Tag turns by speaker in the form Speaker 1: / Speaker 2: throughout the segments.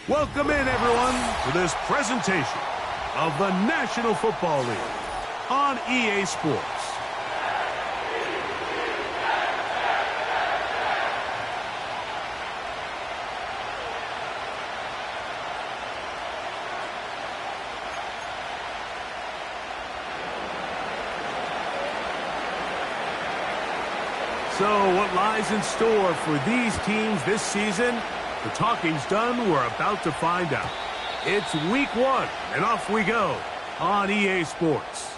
Speaker 1: Welcome in, everyone, to this presentation of the National Football League on EA Sports. So, what lies in store for these teams this season? The talking's done. We're about to find out. It's week 1, and off we go on EA Sports.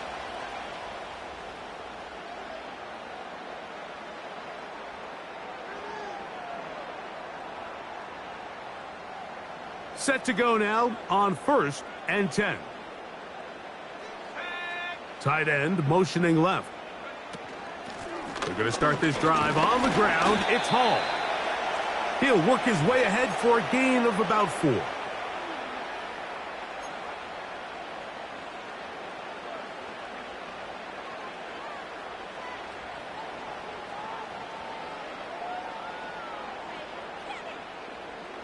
Speaker 1: Set to go now on 1st and 10. Tight end motioning left. They're going to start this drive on the ground. It's Hall. He'll work his way ahead for a gain of about 4.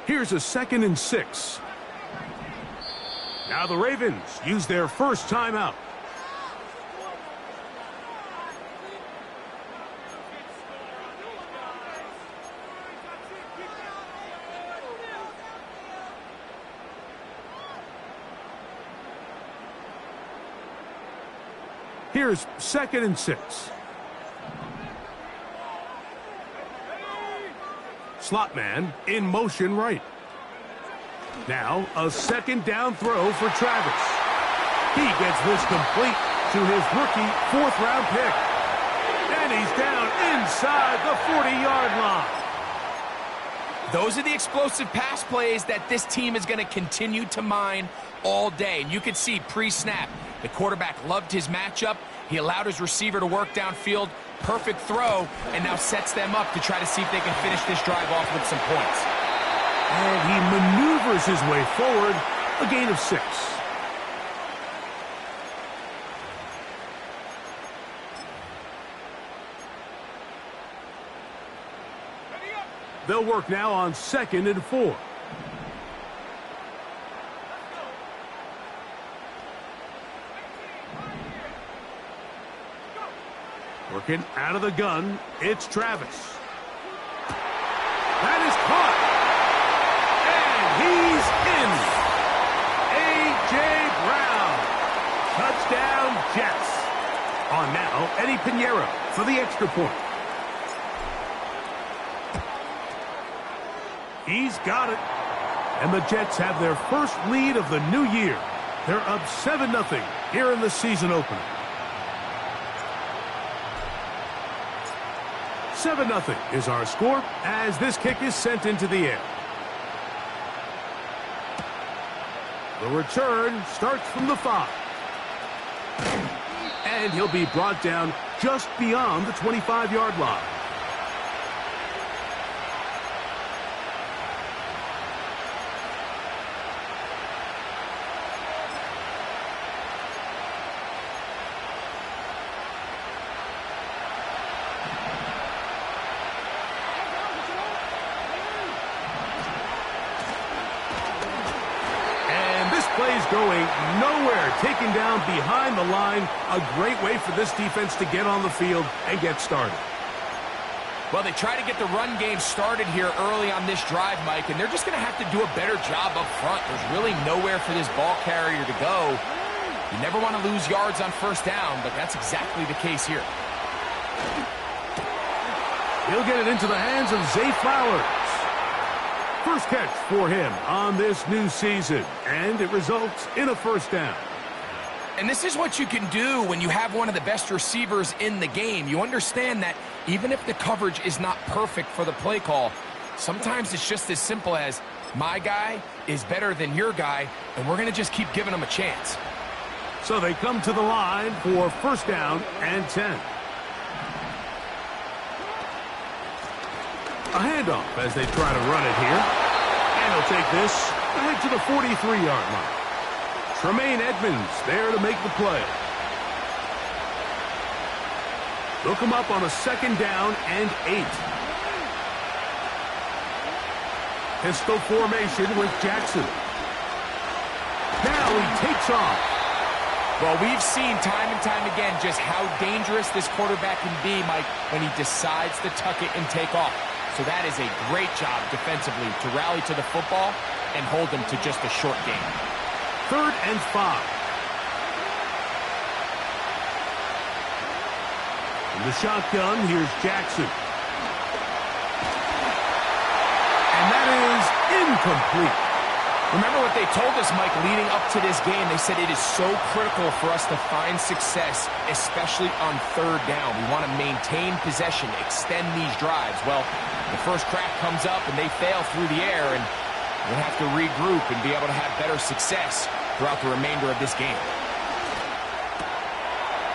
Speaker 1: Here's a 2nd and 6. Now the Ravens use their first timeout. Here's 2nd and 6. Slot man in motion right. Now a 2nd down throw for Travis. He gets this complete to his rookie 4th-round pick. And he's down inside the 40-yard line.
Speaker 2: Those are the explosive pass plays that this team is going to continue to mine all day. And you can see pre-snap, the quarterback loved his matchup. He allowed his receiver to work downfield. Perfect throw, and now sets them up to try to see if they can finish this drive off with some points.
Speaker 1: And he maneuvers his way forward, a gain of 6. They'll work now on 2nd and 4. Working out of the gun, it's Travis. That is caught. And he's in. A.J. Brown. Touchdown, Jets. On now, Eddie Pinheiro for the extra point. He's got it. And the Jets have their first lead of the new year. They're up 7-0 here in the season opener. 7-0 is our score as this kick is sent into the air. The return starts from the 5. And he'll be brought down just beyond the 25-yard line. Plays going nowhere, taken down behind the line. A great way for this defense to get on the field and get started.
Speaker 2: Well, they try to get the run game started here early on this drive, Mike, and they're just going to have to do a better job up front. There's really nowhere for this ball carrier to go. You never want to lose yards on 1st down, but that's exactly the case here.
Speaker 1: He'll get it into the hands of Sz5. First catch for him on this new season, and it results in a 1st down.
Speaker 2: And this is what you can do when you have one of the best receivers in the game. You understand that even if the coverage is not perfect for the play call, sometimes it's just as simple as my guy is better than your guy, and we're going to just keep giving him a chance.
Speaker 1: So they come to the line for 1st down and 10. A handoff as they try to run it here. And he'll take this ahead to the 43-yard line. Tremaine Edmonds there to make the play. They'll come up on a 2nd down and 8. Pistol formation with Jackson. Now he takes off.
Speaker 2: Well, we've seen time and time again just how dangerous this quarterback can be, Mike, when he decides to tuck it and take off. So that is a great job defensively to rally to the football and hold him to just a short game.
Speaker 1: 3rd and 5. In the shotgun, here's Jackson. And that is incomplete.
Speaker 2: Remember what they told us, Mike, leading up to this game. They said it is so critical for us to find success, especially on 3rd down. We want to maintain possession, extend these drives. Well, the first crack comes up and they fail through the air, and we'll have to regroup and be able to have better success throughout the remainder of this game.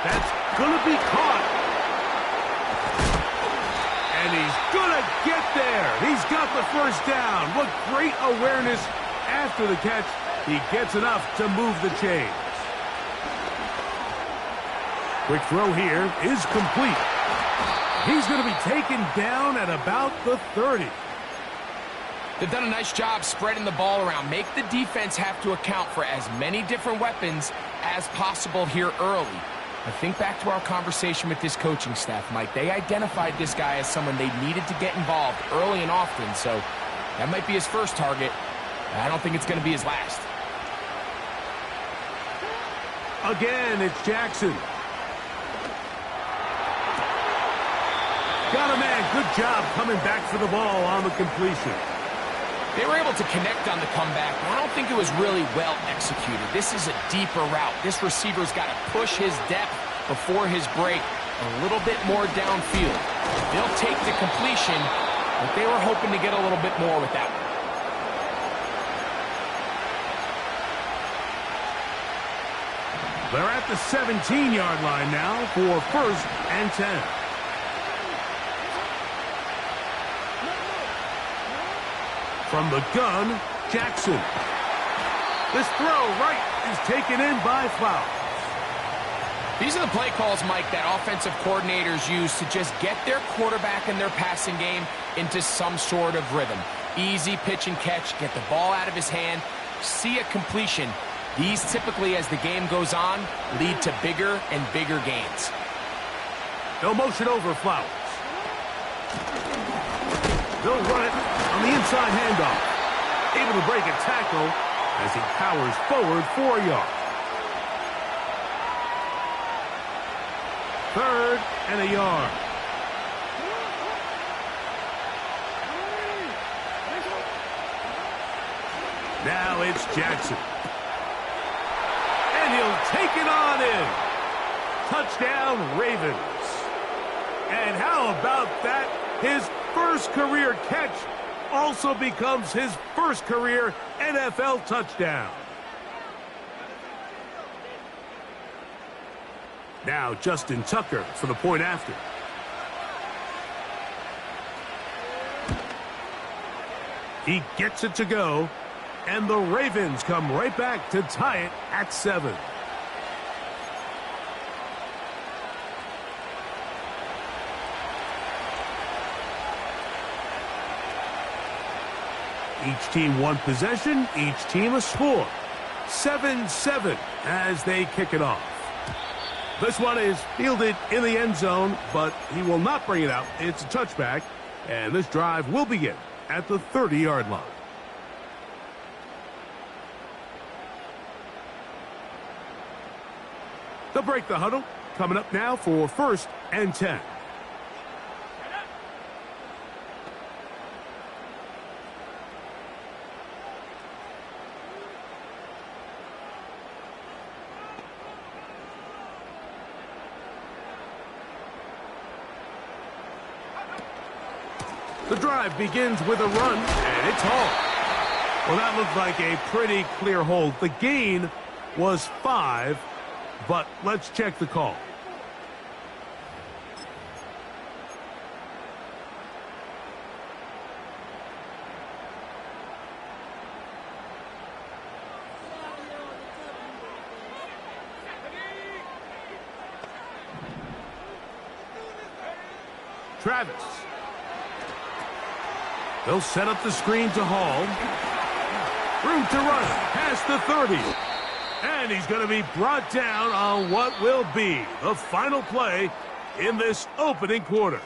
Speaker 1: That's going to be caught. And he's going to get there. He's got the first down. What great awareness. After the catch, he gets enough to move the chains. Quick throw here is complete. He's going to be taken down at about the 30.
Speaker 2: They've done a nice job spreading the ball around. Make the defense have to account for as many different weapons as possible here early. I think back to our conversation with this coaching staff, Mike. They identified this guy as someone they needed to get involved early and often, so that might be his first target. I don't think it's going to be his last.
Speaker 1: Again, it's Jackson. Got a man. Good job coming back for the ball on the completion.
Speaker 2: They were able to connect on the comeback, but I don't think it was really well executed. This is a deeper route. This receiver's got to push his depth before his break a little bit more downfield. They'll take the completion, but they were hoping to get a little bit more with that one.
Speaker 1: They're at the 17-yard line now for 1st and 10. From the gun, Jackson. This throw right is taken in by Flowers.
Speaker 2: These are the play calls, Mike, that offensive coordinators use to just get their quarterback and their passing game into some sort of rhythm. Easy pitch and catch, get the ball out of his hand, see a completion. These typically, as the game goes on, lead to bigger and bigger gains.
Speaker 1: They'll motion over Flowers. They'll run it on the inside handoff. Able to break a tackle as he powers forward 4 yards. 3rd and a yard. Now it's Jackson. And he'll take it on in. Touchdown, Ravens. And how about that? His first career catch also becomes his first career NFL touchdown. Now Justin Tucker for the point after. He gets it to go, and the Ravens come right back to tie it at 7. Each team one possession, each team a score. 7-7 as they kick it off. This one is fielded in the end zone, but he will not bring it out. It's a touchback, and this drive will begin at the 30-yard line. They'll break the huddle. Coming up now for 1st and 10. The drive begins with a run, and it's home. Well, that looked like a pretty clear hold. The gain was 5, but let's check the call. Travis. They'll set up the screen to Hall. Room to run past the 30. And he's going to be brought down on what will be the final play in this opening quarter.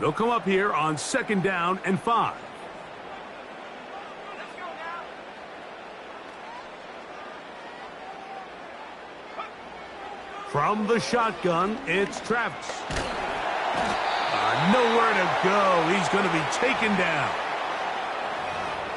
Speaker 1: They'll come up here on 2nd down and 5. From the shotgun, it's Travis. Nowhere to go. He's going to be taken down.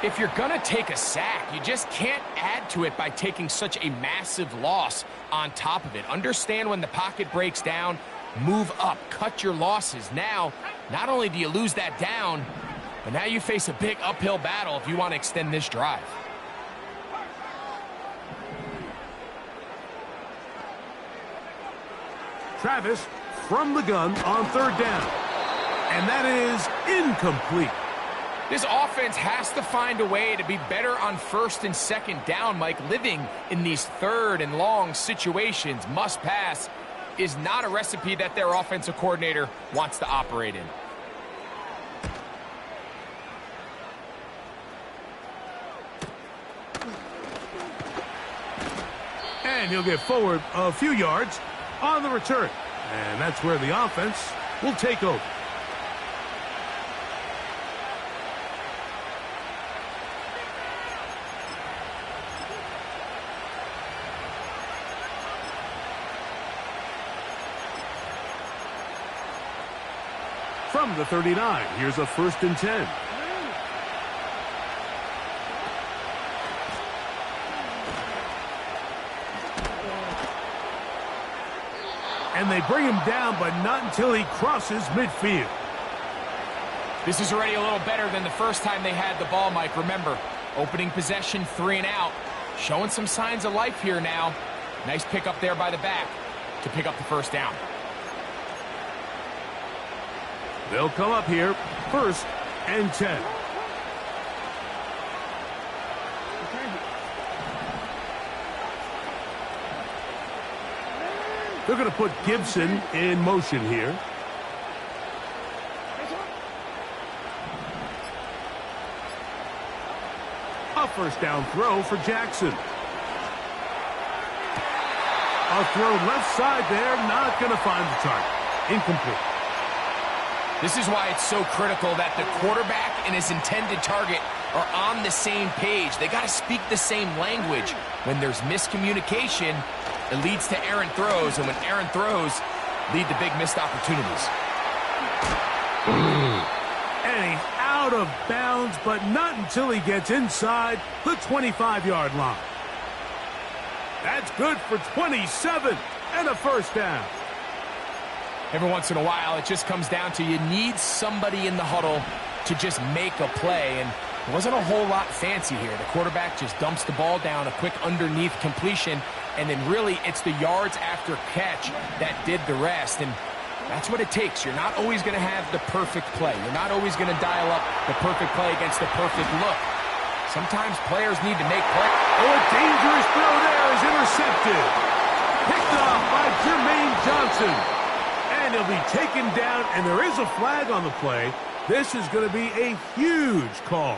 Speaker 2: If you're going to take a sack, you just can't add to it by taking such a massive loss on top of it. Understand when the pocket breaks down, move up, cut your losses. Now, not only do you lose that down, but now you face a big uphill battle if you want to extend this drive.
Speaker 1: Travis from the gun on 3rd down. And that is incomplete.
Speaker 2: This offense has to find a way to be better on 1st and 2nd down, Mike. Living in these 3rd and long situations, must pass, is not a recipe that their offensive coordinator wants to operate in.
Speaker 1: And he'll get forward a few yards on the return. And that's where the offense will take over. From the 39, here's a 1st and 10. And they bring him down, but not until he crosses midfield.
Speaker 2: This is already a little better than the first time they had the ball, Mike. Remember, opening possession, 3 and out. Showing some signs of life here now. Nice pick up there by the back to pick up the 1st down.
Speaker 1: They'll come up here, 1st and 10. They're going to put Gibson in motion here. A 1st down throw for Jackson. A throw left side there, not going to find the target. Incomplete.
Speaker 2: This is why it's so critical that the quarterback and his intended target are on the same page. They got to speak the same language. When there's miscommunication, it leads to errant throws, and when errant throws lead to big missed opportunities.
Speaker 1: And he's out of bounds, but not until he gets inside the 25-yard line. That's good for 27 and a 1st down.
Speaker 2: Every once in a while, it just comes down to you need somebody in the huddle to just make a play, and it wasn't a whole lot fancy here. The quarterback just dumps the ball down, a quick underneath completion, and then really it's the yards after catch that did the rest, and that's what it takes. You're not always going to have the perfect play. You're not always going to dial up the perfect play against the perfect look. Sometimes players need to make plays.
Speaker 1: Oh, a dangerous throw there is intercepted. Picked off by Jermaine Johnson. And he'll be taken down, and there is a flag on the play. This is going to be a huge call.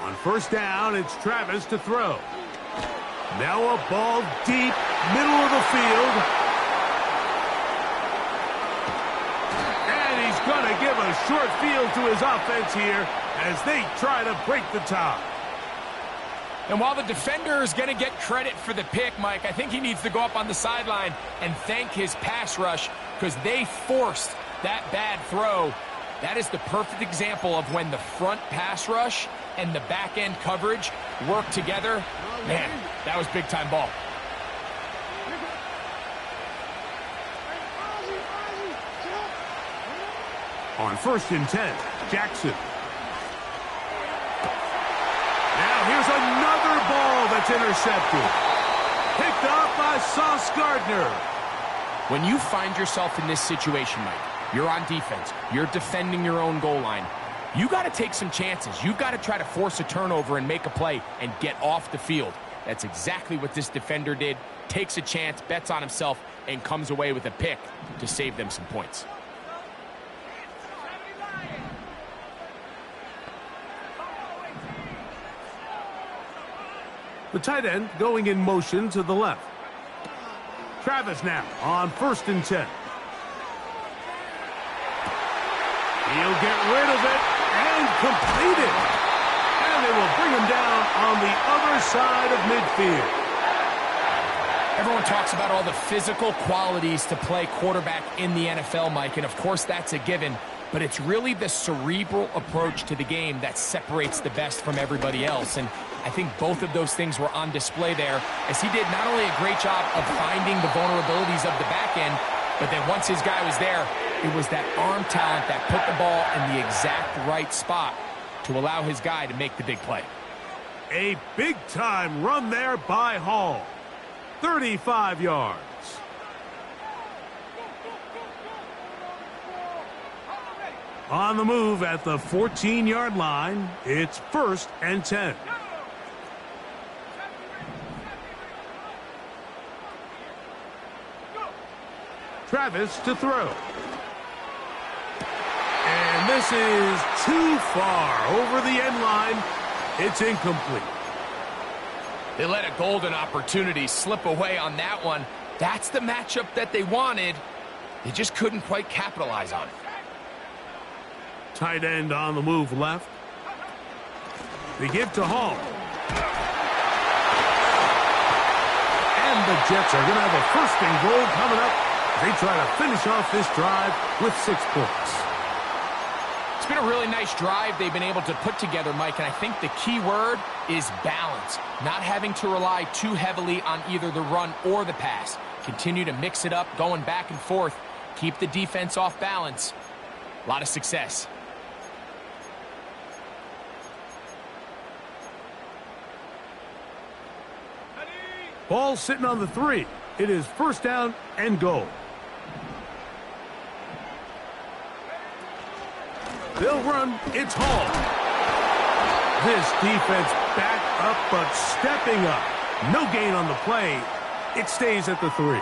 Speaker 1: On 1st down, it's Travis to throw. Now a ball deep, middle of the field. And he's going to give a short field to his offense here as they try to break the tie.
Speaker 2: And while the defender is going to get credit for the pick, Mike, I think he needs to go up on the sideline and thank his pass rush because they forced that bad throw. That is the perfect example of when the front pass rush and the back-end coverage work together, man, that was big-time ball.
Speaker 1: On 1st and 10, Jackson. Now here's another ball that's intercepted. Picked up by Sauce Gardner.
Speaker 2: When you find yourself in this situation, Mike, you're on defense, you're defending your own goal line, you got to take some chances. You've got to try to force a turnover and make a play and get off the field. That's exactly what this defender did. Takes a chance, bets on himself, and comes away with a pick to save them some points.
Speaker 1: The tight end going in motion to the left. Travis now on 1st and 10. He'll get rid of it and complete it. And they will bring him down on the other side of midfield.
Speaker 2: Everyone talks about all the physical qualities to play quarterback in the NFL, Mike, and of course that's a given. But it's really the cerebral approach to the game that separates the best from everybody else. And I think both of those things were on display there, as he did not only a great job of finding the vulnerabilities of the back end, but then once his guy was there, it was that arm talent that put the ball in the exact right spot to allow his guy to make the big play.
Speaker 1: A big-time run there by Hall. 35 yards. On the move at the 14-yard line, it's 1st and 10. Travis to throw. And this is too far over the end line. It's incomplete.
Speaker 2: They let a golden opportunity slip away on that one. That's the matchup that they wanted. They just couldn't quite capitalize on it.
Speaker 1: Tight end on the move left. They give to Hall. And the Jets are going to have a 1st and goal coming up. They try to finish off this drive with 6 points.
Speaker 2: It's been a really nice drive they've been able to put together, Mike, and I think the key word is balance. Not having to rely too heavily on either the run or the pass. Continue to mix it up, going back and forth. Keep the defense off balance. A lot of success.
Speaker 1: Ball sitting on the 3. It is 1st down and goal. They'll run. It's Hall. This defense back up, but stepping up. No gain on the play. It stays at the 3.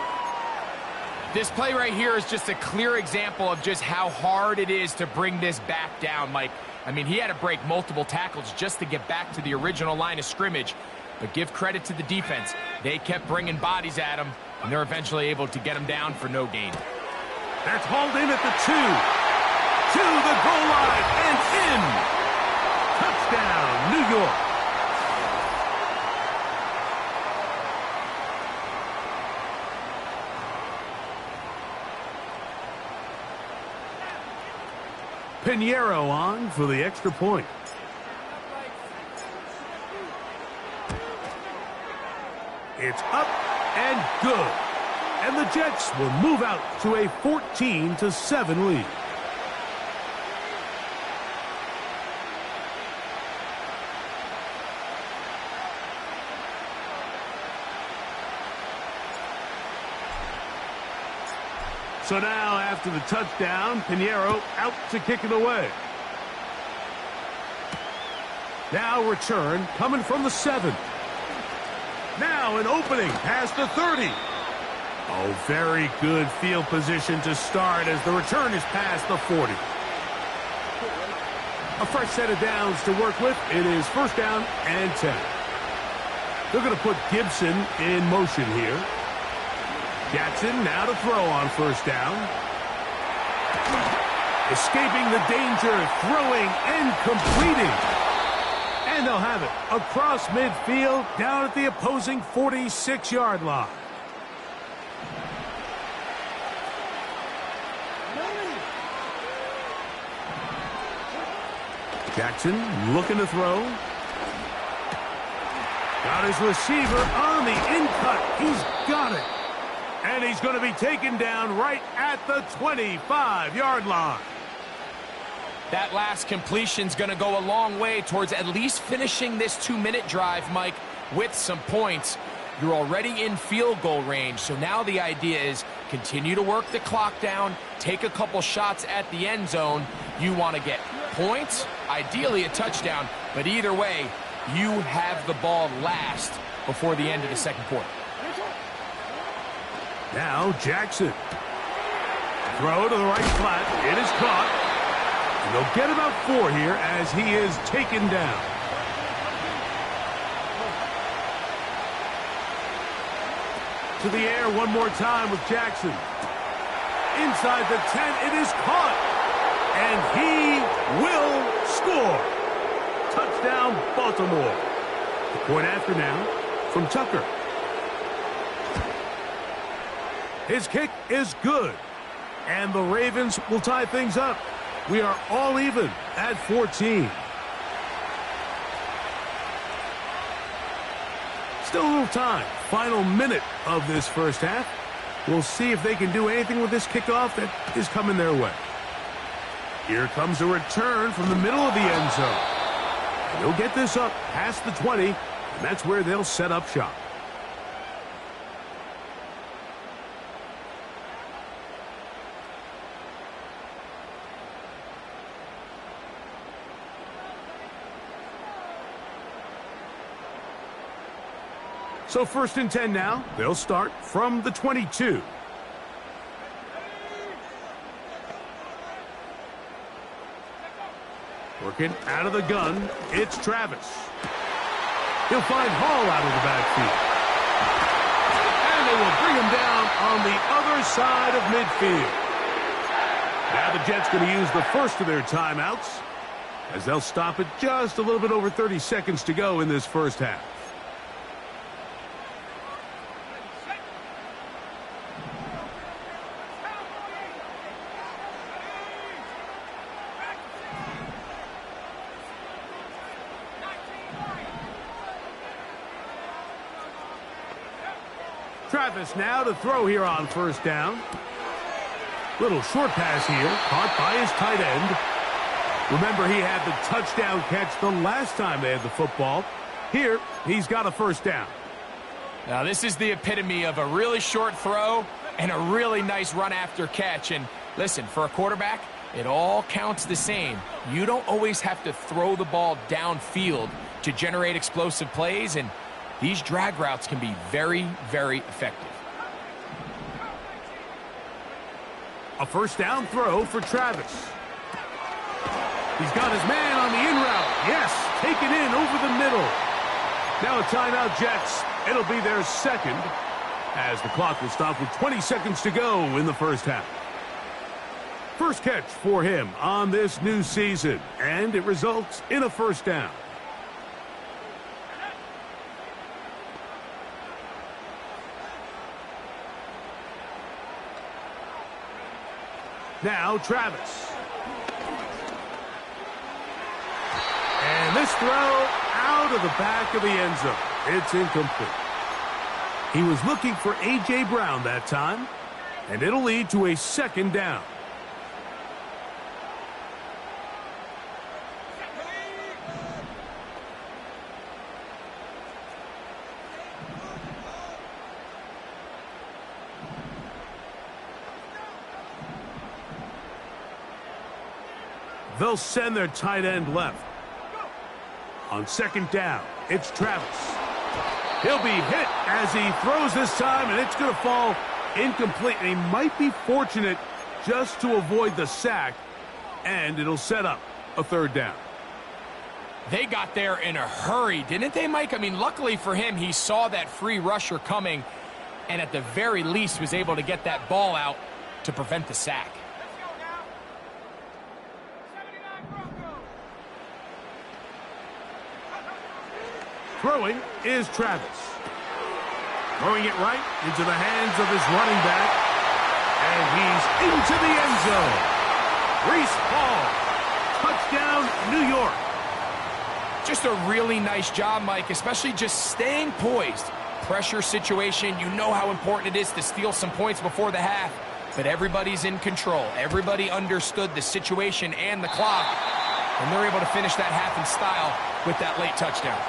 Speaker 2: This play right here is just a clear example of just how hard it is to bring this back down, Mike. I mean, he had to break multiple tackles just to get back to the original line of scrimmage. But give credit to the defense. They kept bringing bodies at him, and they're eventually able to get him down for no gain.
Speaker 1: That's hauled in at the 2. To the goal line and in. Touchdown, New York. Pinheiro on for the extra point. It's up and good. And the Jets will move out to a 14-7 lead. So now, after the touchdown, Pinheiro out to kick it away. Now return coming from the 7. Now an opening past the 30. Oh, very good field position to start as the return is past the 40. A fresh set of downs to work with. It is 1st down and 10. They're going to put Gibson in motion here. Jackson now to throw on 1st down. Escaping the danger, throwing and completing. And they'll have it across midfield down at the opposing 46-yard line. Jackson looking to throw. Got his receiver on the in-cut. He's got it. And he's going to be taken down right at the 25-yard line.
Speaker 2: That last completion's going to go a long way towards at least finishing this 2-minute drive, Mike, with some points. You're already in field goal range, so now the idea is continue to work the clock down, take a couple shots at the end zone. You want to get points, ideally a touchdown, but either way, you have the ball last before the end of the second quarter.
Speaker 1: Now Jackson. Throw to the right flat. It is caught. And they'll get about 4 here as he is taken down. To the air one more time with Jackson. Inside the 10, it is caught. And he will score. Touchdown, Baltimore. The point after now from Tucker. His kick is good. And the Ravens will tie things up. We are all even at 14. Still a little time. Final minute of this first half. We'll see if they can do anything with this kickoff that is coming their way. Here comes a return from the middle of the end zone. And they'll get this up past the 20, and that's where they'll set up shop. So 1st and 10 now. They'll start from the 22. Working out of the gun, it's Travis. He'll find Hall out of the backfield. And they will bring him down on the other side of midfield. Now the Jets going to use the first of their timeouts as they'll stop it just a little bit over 30 seconds to go in this first half. Travis now to throw here on 1st down. Little short pass here, caught by his tight end. Remember, he had the touchdown catch the last time they had the football. Here, he's got a 1st down.
Speaker 2: Now, this is the epitome of a really short throw and a really nice run after catch. And listen, for a quarterback, it all counts the same. You don't always have to throw the ball downfield to generate explosive plays, and these drag routes can be very, very effective.
Speaker 1: A 1st down throw for Travis. He's got his man on the in route. Yes, taken in over the middle. Now a timeout, Jets. It'll be their second as the clock will stop with 20 seconds to go in the first half. First catch for him on this new season, and it results in a 1st down. Now Travis. And this throw out of the back of the end zone. It's incomplete. He was looking for A.J. Brown that time, and it'll lead to a 2nd down. They'll send their tight end left. On 2nd down, it's Travis. He'll be hit as he throws this time, and it's going to fall incomplete. And he might be fortunate just to avoid the sack, and it'll set up a 3rd down.
Speaker 2: They got there in a hurry, didn't they, Mike? I mean, luckily for him, he saw that free rusher coming, and at the very least was able to get that ball out to prevent the sack.
Speaker 1: Throwing is Travis. Throwing it right into the hands of his running back. And he's into the end zone. Reese Hall. Touchdown, New York.
Speaker 2: Just a really nice job, Mike, especially just staying poised. Pressure situation, you know how important it is to steal some points before the half, but everybody's in control. Everybody understood the situation and the clock, and they're able to finish that half in style with that late touchdown.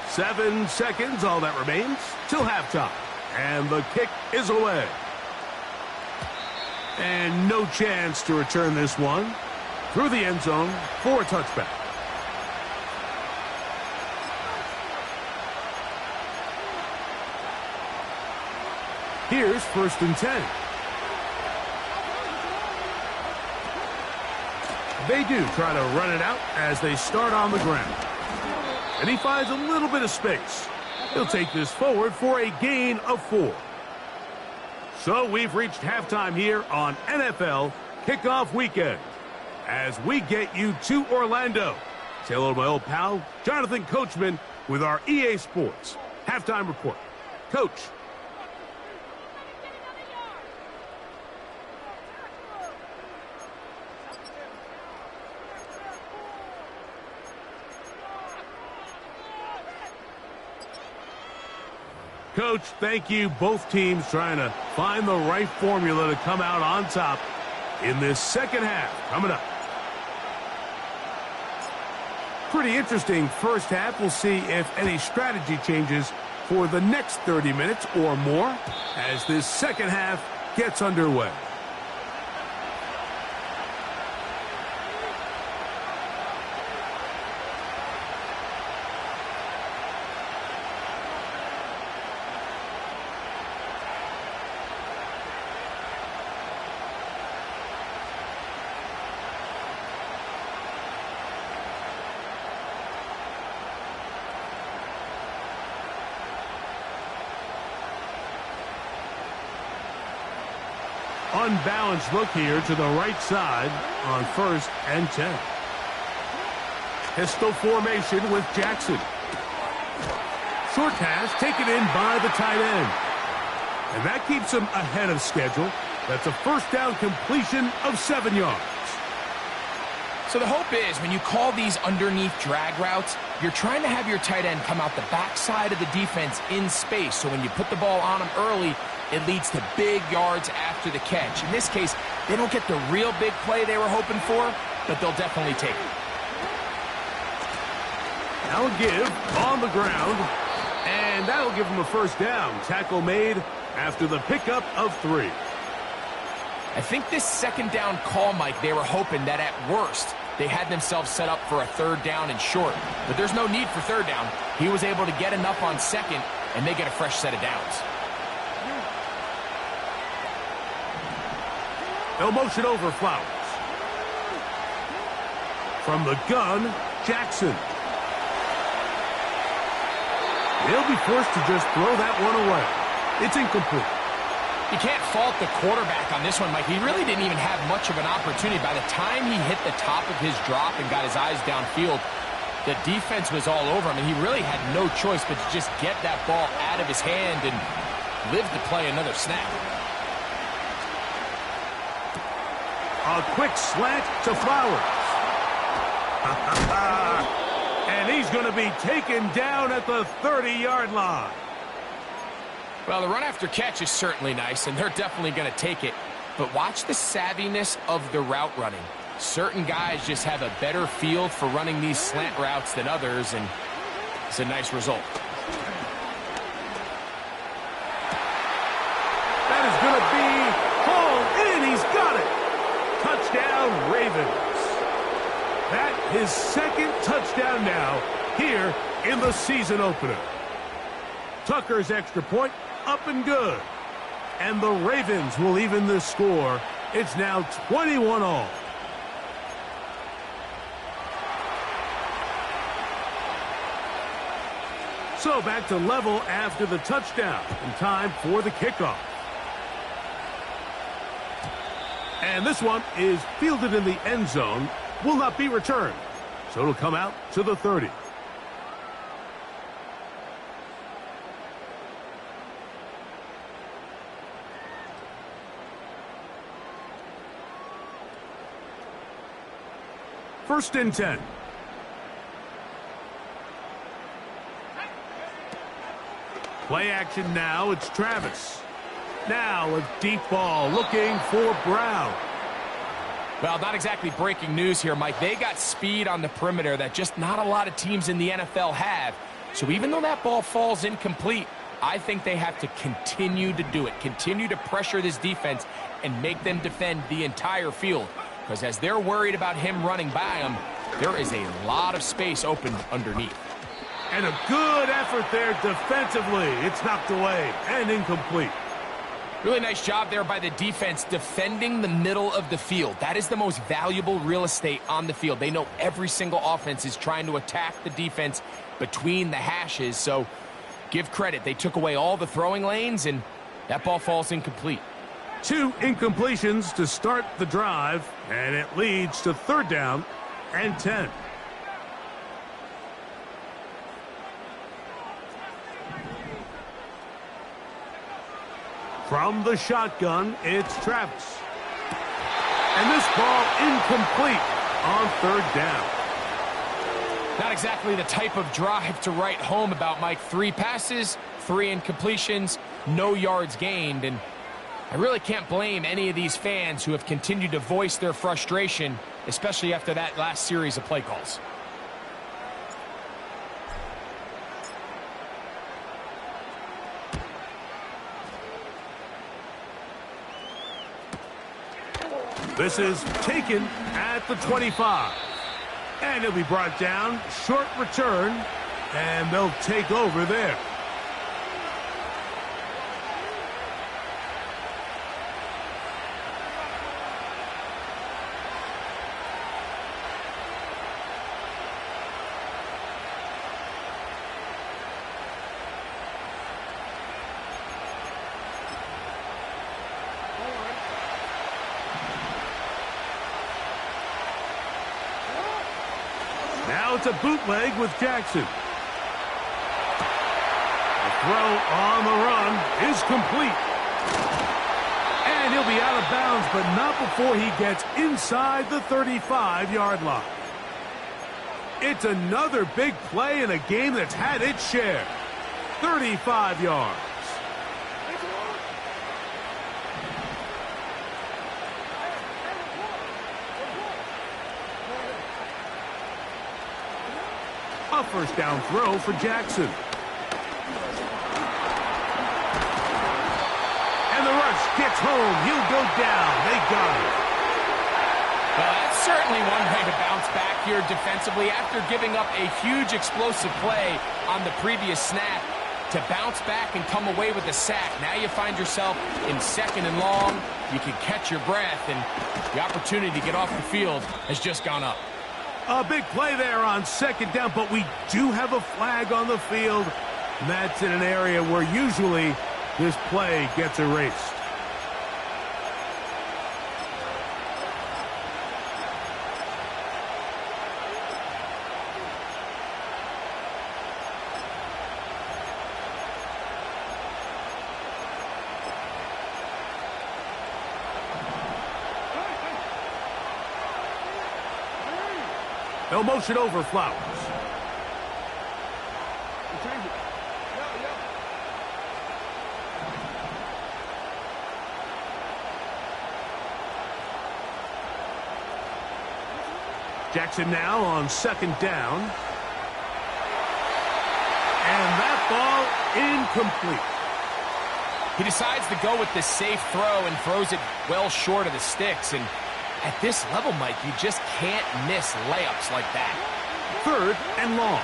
Speaker 1: Seven seconds, all that remains, till halftime. And the kick is away. And no chance to return this one through the end zone for a touchback. Here's 1st and 10. They do try to run it out as they start on the ground. And he finds a little bit of space. He'll take this forward for a gain of 4. So we've reached halftime here on NFL Kickoff Weekend as we get you to Orlando. Say hello to my old pal, Jonathan Coachman, with our EA Sports Halftime Report. Coach. Coach, thank you. Both teams trying to find the right formula to come out on top in this second half. Coming up. Pretty interesting first half. We'll see if any strategy changes for the next 30 minutes or more as this second half gets underway. Unbalanced look here to the right side on 1st and 10. Pistol formation with Jackson. Short pass taken in by the tight end. And that keeps him ahead of schedule. That's a first down completion of 7 yards.
Speaker 2: So the hope is when you call these underneath drag routes, you're trying to have your tight end come out the backside of the defense in space. So when you put the ball on him early, it leads to big yards after the catch. In this case, they don't get the real big play they were hoping for, but they'll definitely take it.
Speaker 1: Now a give on the ground, and that'll give them a first down. Tackle made after the pickup of 3.
Speaker 2: I think this second down call, Mike, they were hoping that at worst they had themselves set up for a 3rd down and short. But there's no need for 3rd down. He was able to get enough on 2nd, and they get a fresh set of downs. They'll motion over Flowers. From the gun, Jackson. He'll be forced to just throw that one away. It's incomplete. You can't fault the quarterback on this one, Mike. He really didn't even have much of an opportunity. By the time he hit the top of his drop and got his eyes downfield, the defense was all over him, and he really had no choice but to just get that ball out of his hand and live to play another snap. A quick slant to Flowers. And he's going to be taken down at the 30-yard line. Well, the run after catch is certainly nice, and they're definitely going to take it. But watch the savviness of the route running. Certain guys just have a better feel for running these slant routes than others, and it's a nice result. That is going to be hauled in. He's got it. Touchdown, Ravens. That his 2nd touchdown now here in the season opener. Tucker's extra point up and good. And the Ravens will even the score. It's now 21-all. So back to level after the touchdown. And time for the kickoff. And this one is fielded in the end zone. Will not be returned.
Speaker 1: So it'll come out to the 30. First and 10. Play action now. It's Travis. Now a deep ball looking for Brown.
Speaker 2: Well, not exactly breaking news here, Mike. They got speed on the perimeter that just not a lot of teams in the NFL have. So even though that ball falls incomplete, I think they have to continue to do it. Continue to pressure this defense and make them defend the entire field. Because as they're worried about him running by them, there is a lot of space open underneath.
Speaker 1: And a good effort there defensively. It's knocked away and incomplete.
Speaker 2: Really nice job there by the defense defending the middle of the field. That is the most valuable real estate on the field. They know every single offense is trying to attack the defense between the hashes. So give credit. They took away all the throwing lanes, and that ball falls incomplete.
Speaker 1: 2 incompletions to start the drive, and it leads to 3rd down and 10. From the shotgun, it's Travis. And this ball incomplete on 3rd down.
Speaker 2: Not exactly the type of drive to write home about, Mike. 3 passes, 3 incompletions, no yards gained. And I really can't blame any of these fans who have continued to voice their frustration, especially after that last series of play calls.
Speaker 1: This is taken at the 25. And he'll be brought down. Short return. And they'll take over there. Now it's a bootleg with Jackson. The throw on the run is complete. And he'll be out of bounds, but not before he gets inside the 35-yard line. It's another big play in a game that's had its share. 35 yards. A first down throw for Jackson. And the rush gets home. He'll go down. They got it.
Speaker 2: Well, that's certainly one way to bounce back here defensively after giving up a huge explosive play on the previous snap. To bounce back and come away with a sack. Now you find yourself in 2nd and long. You can catch your breath, and the opportunity to get off the field has just gone up.
Speaker 1: A big play there on 2nd down, but we do have a flag on the field. And that's in an area where usually this play gets erased. No motion over Flowers. Jackson now on 2nd down. And that ball incomplete.
Speaker 2: He decides to go with the safe throw and throws it well short of the sticks. And at this level, Mike, you just can't miss layups like that.
Speaker 1: 3rd and long.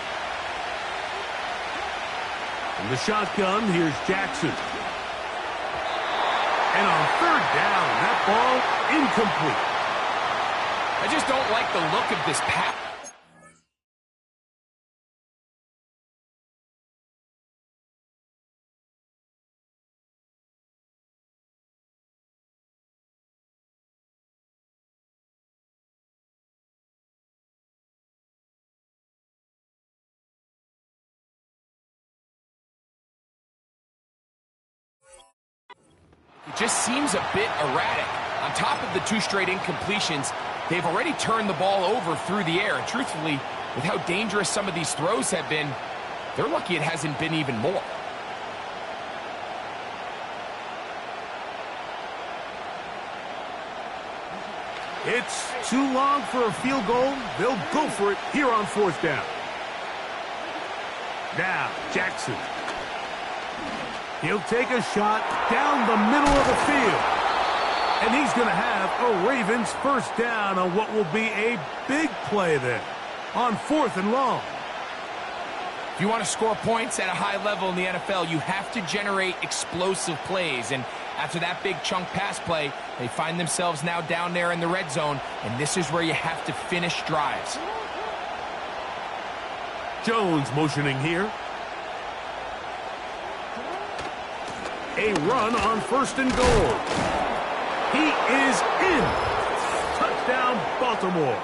Speaker 1: From the shotgun, here's Jackson. And on 3rd down, that ball incomplete.
Speaker 2: I just don't like the look of this pass. just seems a bit erratic. On top of the 2 straight incompletions, they've already turned the ball over through the air. And truthfully, with how dangerous some of these throws have been, they're lucky it hasn't been even more.
Speaker 1: It's too long for a field goal. They'll go for it here on 4th down. Now, Jackson. He'll take a shot down the middle of the field. And he's going to have a Ravens 1st down on what will be a big play there on 4th and long.
Speaker 2: If you want to score points at a high level in the NFL, you have to generate explosive plays. And after that big chunk pass play, they find themselves now down there in the red zone, and this is where you have to finish drives.
Speaker 1: Jones motioning here. A run on 1st and goal. He is in. Touchdown, Baltimore.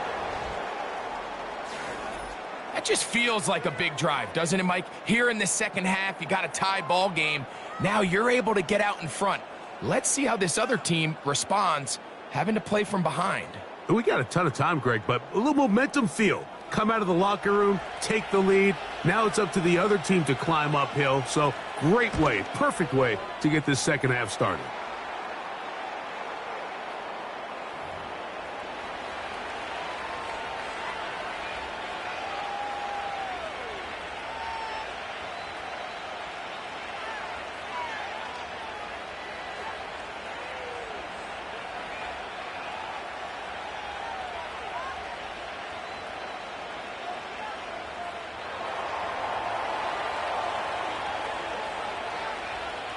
Speaker 2: That just feels like a big drive, doesn't it, Mike? Here in the second half, you got a tie ball game. Now you're able to get out in front. Let's see how this other team responds, having to play from behind.
Speaker 1: We got a ton of time, Greg, but a little momentum feel. Come out of the locker room, take the lead. Now it's up to the other team to climb uphill. So great way, perfect way to get this second half started.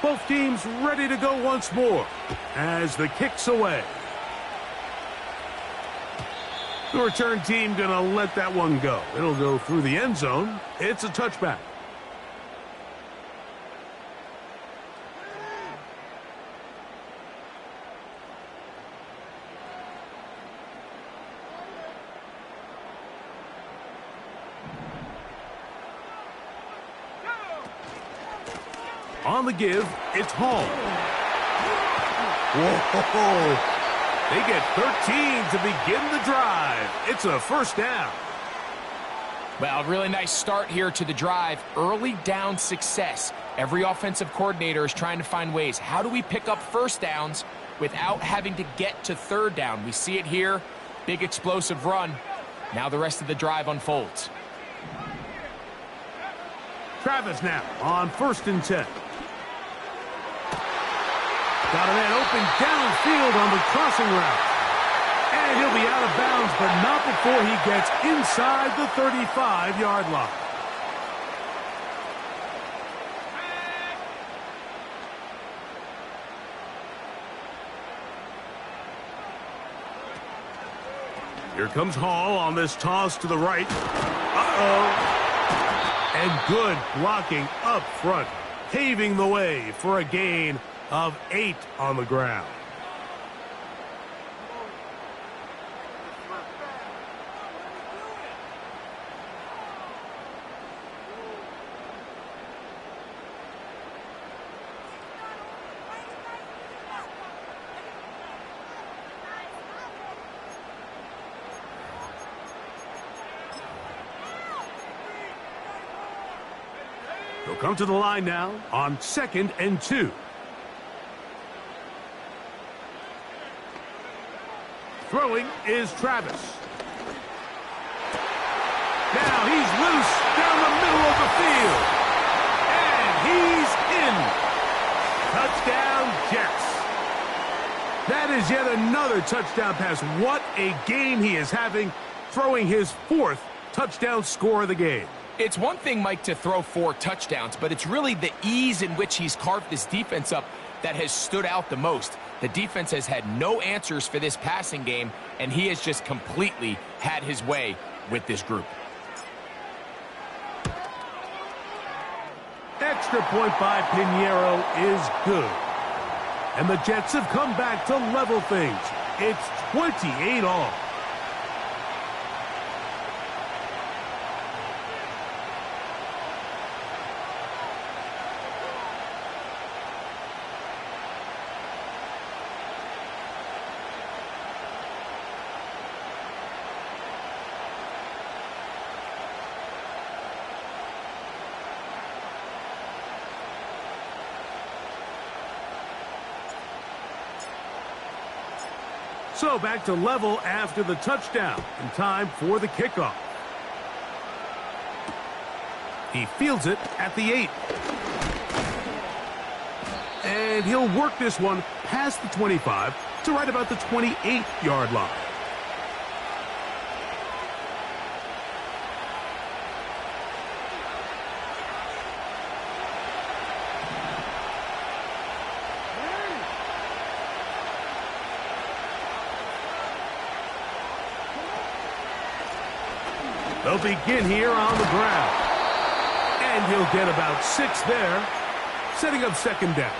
Speaker 1: Both teams ready to go once more as the kick's away. The return team going to let that one go. It'll go through the end zone. It's a touchback. On the give, it's Hall. Whoa! They get 13 to begin the drive. It's a 1st down.
Speaker 2: Well, really nice start here to the drive. Early down success. Every offensive coordinator is trying to find ways. How do we pick up 1st downs without having to get to 3rd down? We see it here. Big explosive run. Now the rest of the drive unfolds.
Speaker 1: Travis now on 1st and 10. Got a man open downfield on the crossing route. And he'll be out of bounds, but not before he gets inside the 35-yard line. Here comes Hall on this toss to the right. And good blocking up front, paving the way for a gain of 8 on the ground. They'll come to the line now on 2nd and 2. Throwing is Travis. Now he's loose down the middle of the field. And he's in. Touchdown, Jets. That is yet another touchdown pass. What a game he is having, throwing his 4th touchdown score of the game.
Speaker 2: It's one thing, Mike, to throw 4 touchdowns, but it's really the ease in which he's carved this defense up that has stood out the most. The defense has had no answers for this passing game, and he has just completely had his way with this group.
Speaker 1: Extra point by Pinheiro is good. And the Jets have come back to level things. It's 28 all. So back to level after the touchdown, and time for the kickoff. He fields it at the 8. And he'll work this one past the 25 to right about the 28-yard line. They'll begin here on the ground. And he'll get about 6 there, setting up second down.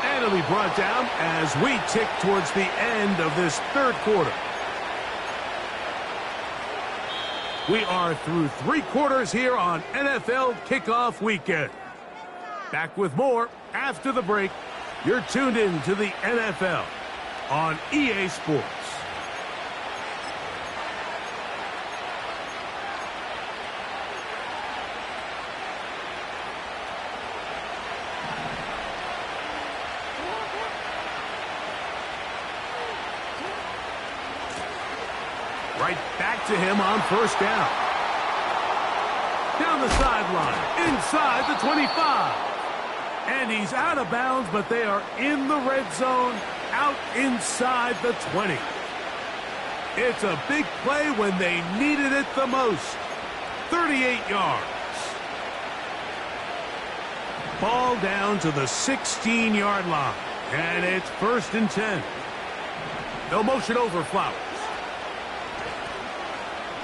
Speaker 1: And it'll be brought down as we tick towards the end of this third quarter. We are through 3 quarters here on NFL Kickoff Weekend. Back with more after the break. You're tuned in to the NFL on EA Sports. Right back to him on first down. Down the sideline, inside the 25. And he's out of bounds, but they are in the red zone, out inside the 20. It's a big play when they needed it the most. 38 yards. Ball down to the 16-yard line. And it's 1st and 10. No motion over Flowers.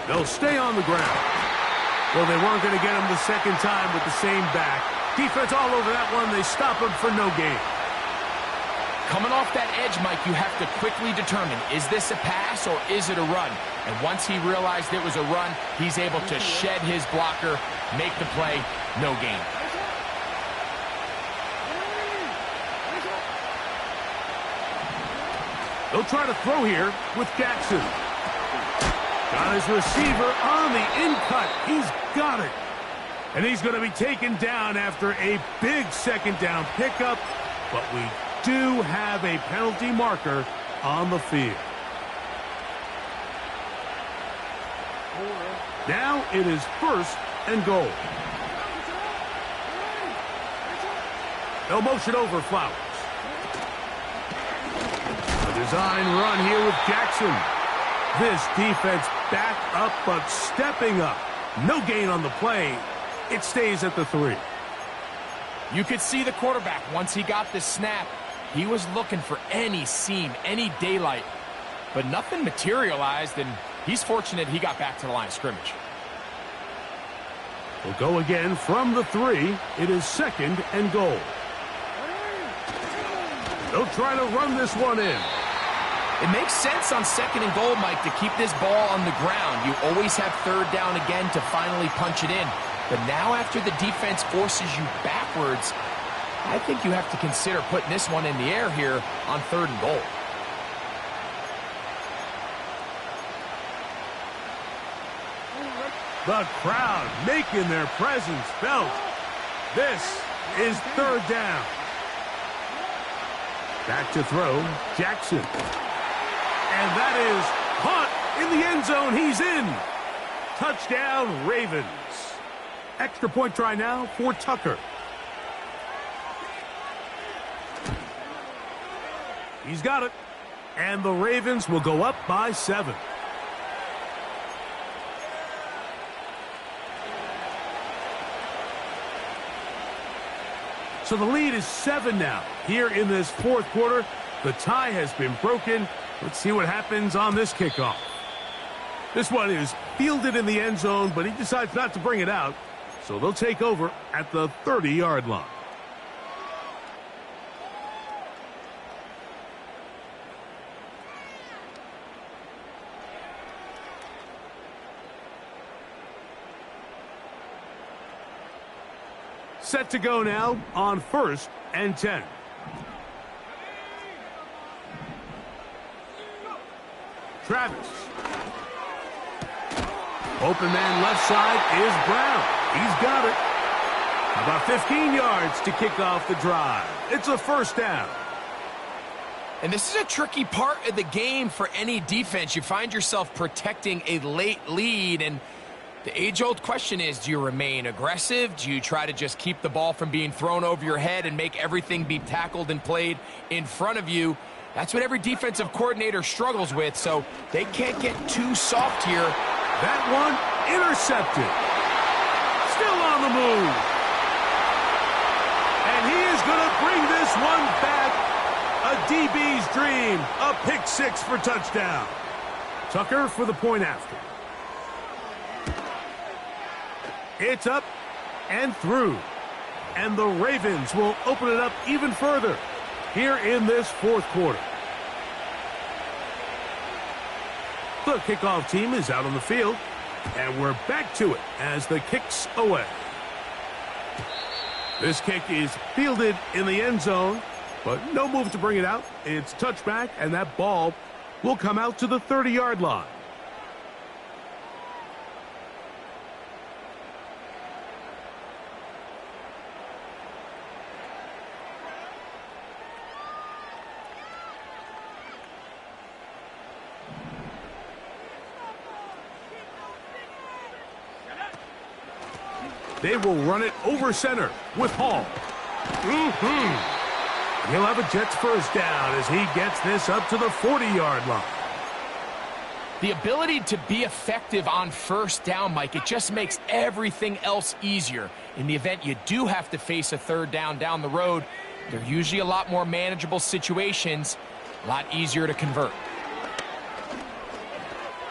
Speaker 1: They'll stay on the ground. Well, they weren't going to get him the second time with the same back. Defense all over that one. They stop him for no gain.
Speaker 2: Coming off that edge, Mike, you have to quickly determine, is this a pass or is it a run? And once he realized it was a run, he's able to shed his blocker, make the play, no gain.
Speaker 1: They'll try to throw here with Jackson. Got his receiver on the in-cut. He's got it. And he's going to be taken down after a big second down pickup. But we do have a penalty marker on the field. Now it is 1st and goal. They'll motion over Flowers. A design run here with Jackson. This defense back up, but stepping up. No gain on the play. It stays at the 3.
Speaker 2: You could see the quarterback, once he got the snap, he was looking for any seam, any daylight. But nothing materialized, and he's fortunate he got back to the line of scrimmage.
Speaker 1: We'll go again from the 3. It is 2nd and goal. They'll try to run this one in.
Speaker 2: It makes sense on 2nd and goal, Mike, to keep this ball on the ground. You always have 3rd down again to finally punch it in. But now after the defense forces you backwards, I think you have to consider putting this one in the air here on 3rd and goal.
Speaker 1: The crowd making their presence felt. This is 3rd down. Back to throw, Jackson. And that is caught in the end zone. He's in. Touchdown, Ravens. Extra point try now for Tucker. He's got it. And the Ravens will go up by 7. So the lead is 7 now. Here in this 4th quarter, the tie has been broken. Let's see what happens on this kickoff. This one is fielded in the end zone, but he decides not to bring it out. So they'll take over at the 30-yard line. Set to go now on 1st and 10. Travis. Open man left side is Brown. He's got it. About 15 yards to kick off the drive. It's a first down.
Speaker 2: And this is a tricky part of the game for any defense. You find yourself protecting a late lead, and the age-old question is, do you remain aggressive? Do you try to just keep the ball from being thrown over your head and make everything be tackled and played in front of you? That's what every defensive coordinator struggles with, so they can't get too soft here.
Speaker 1: That one intercepted. Still on the move. And he is going to bring this one back. A DB's dream. A pick six for touchdown. Tucker for the point after. It's up and through. And the Ravens will open it up even further here in this fourth quarter. The kickoff team is out on the field. And we're back to it as the kick's away. This kick is fielded in the end zone, but no move to bring it out. It's touchback, and that ball will come out to the 30-yard line. They will run it over center with Hall. He'll have a Jets first down as he gets this up to the 40-yard line.
Speaker 2: The ability to be effective on first down, Mike, it just makes everything else easier. In the event you do have to face a third down the road, they're usually a lot more manageable situations, a lot easier to convert.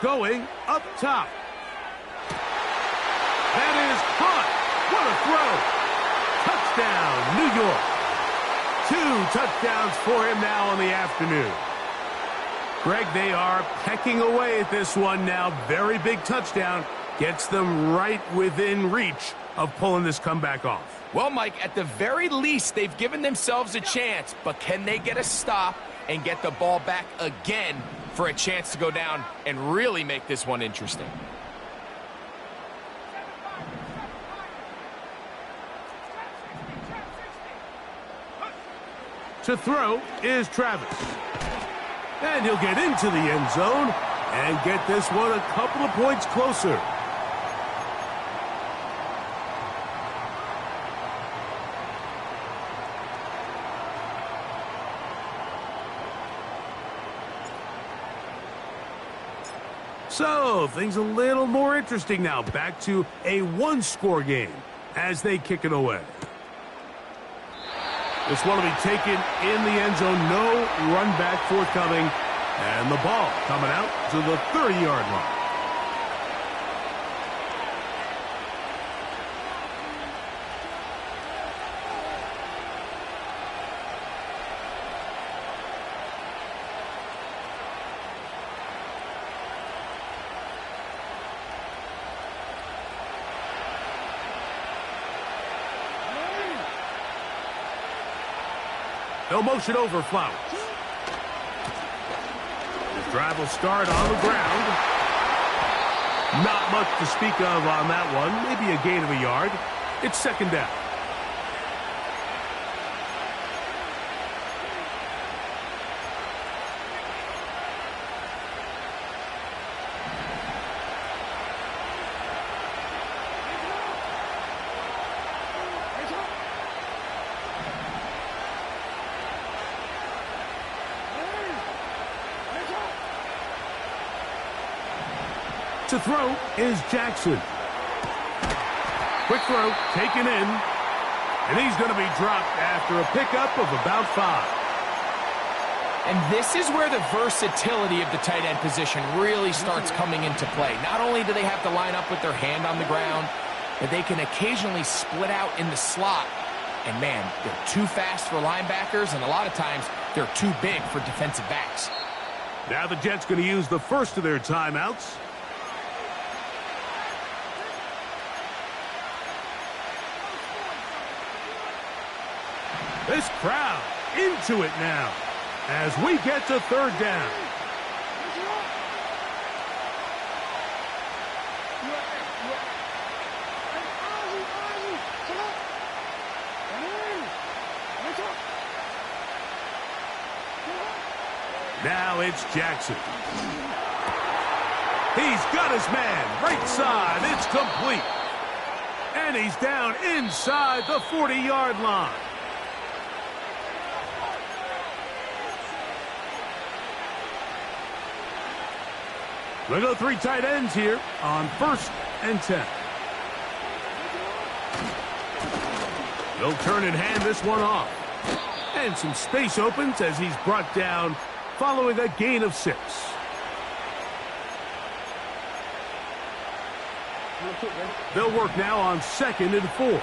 Speaker 1: Going up top. That is caught. What a throw. Touchdown, New York. 2 touchdowns for him now on the afternoon. Greg, they are pecking away at this one now. Very big touchdown. Gets them right within reach of pulling this comeback off.
Speaker 2: Well, Mike, at the very least, they've given themselves a chance. But can they get a stop and get the ball back again for a chance to go down and really make this one interesting?
Speaker 1: To throw is Travis. And he'll get into the end zone and get this one a couple of points closer. So, things a little more interesting now. Back to a one-score game as they kick it away. This one will be taken in the end zone. No run back forthcoming. And the ball coming out to the 30-yard line. They'll motion over Flowers. His drive will start on the ground. Not much to speak of on that one. Maybe a gain of a yard. It's second down. To throw is Jackson. Quick throw, taken in. And he's going to be dropped after a pickup of about 5.
Speaker 2: And this is where the versatility of the tight end position really starts coming into play. Not only do they have to line up with their hand on the ground, but they can occasionally split out in the slot. And man, they're too fast for linebackers, and a lot of times they're too big for defensive backs.
Speaker 1: Now the Jets going to use the first of their timeouts. This crowd into it now as we get to third down. Now it's Jackson. He's got his man, right side, it's complete. And he's down inside the 40-yard line. We go 3 tight ends here on 1st and 10. They'll turn and hand this one off. And some space opens as he's brought down following a gain of 6. They'll work now on 2nd and 4.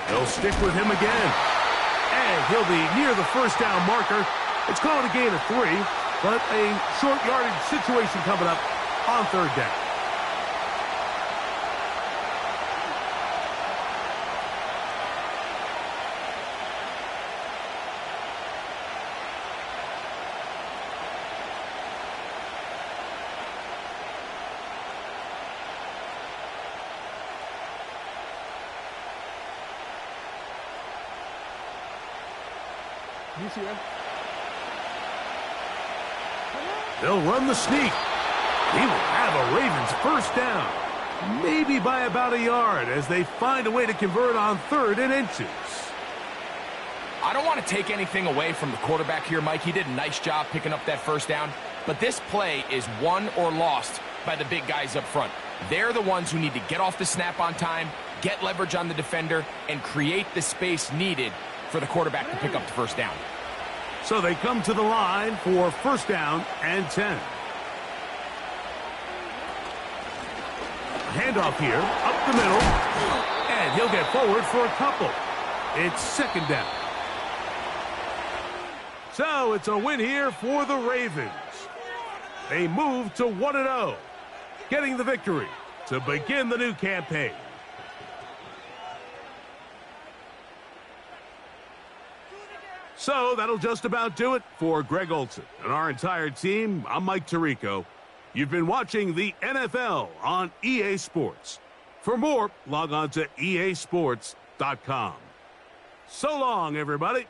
Speaker 1: They'll stick with him again. And he'll be near the 1st down marker. It's called a gain of 3, but a short yardage situation coming up on 3rd down. They'll run the sneak. He will have a Ravens 1st down. Maybe by about a yard as they find a way to convert on 3rd and inches.
Speaker 2: I don't want to take anything away from the quarterback here, Mike. He did a nice job picking up that 1st down. But this play is won or lost by the big guys up front. They're the ones who need to get off the snap on time, get leverage on the defender, and create the space needed for the quarterback to pick up the 1st down.
Speaker 1: So they come to the line for 1st down and 10. Handoff here, up the middle, and he'll get forward for a couple. It's 2nd down. So it's a win here for the Ravens. They move to 1-0, getting the victory to begin the new campaign. So that'll just about do it for Greg Olson and our entire team. I'm Mike Tirico. You've been watching the NFL on EA Sports. For more, log on to easports.com. So long, everybody.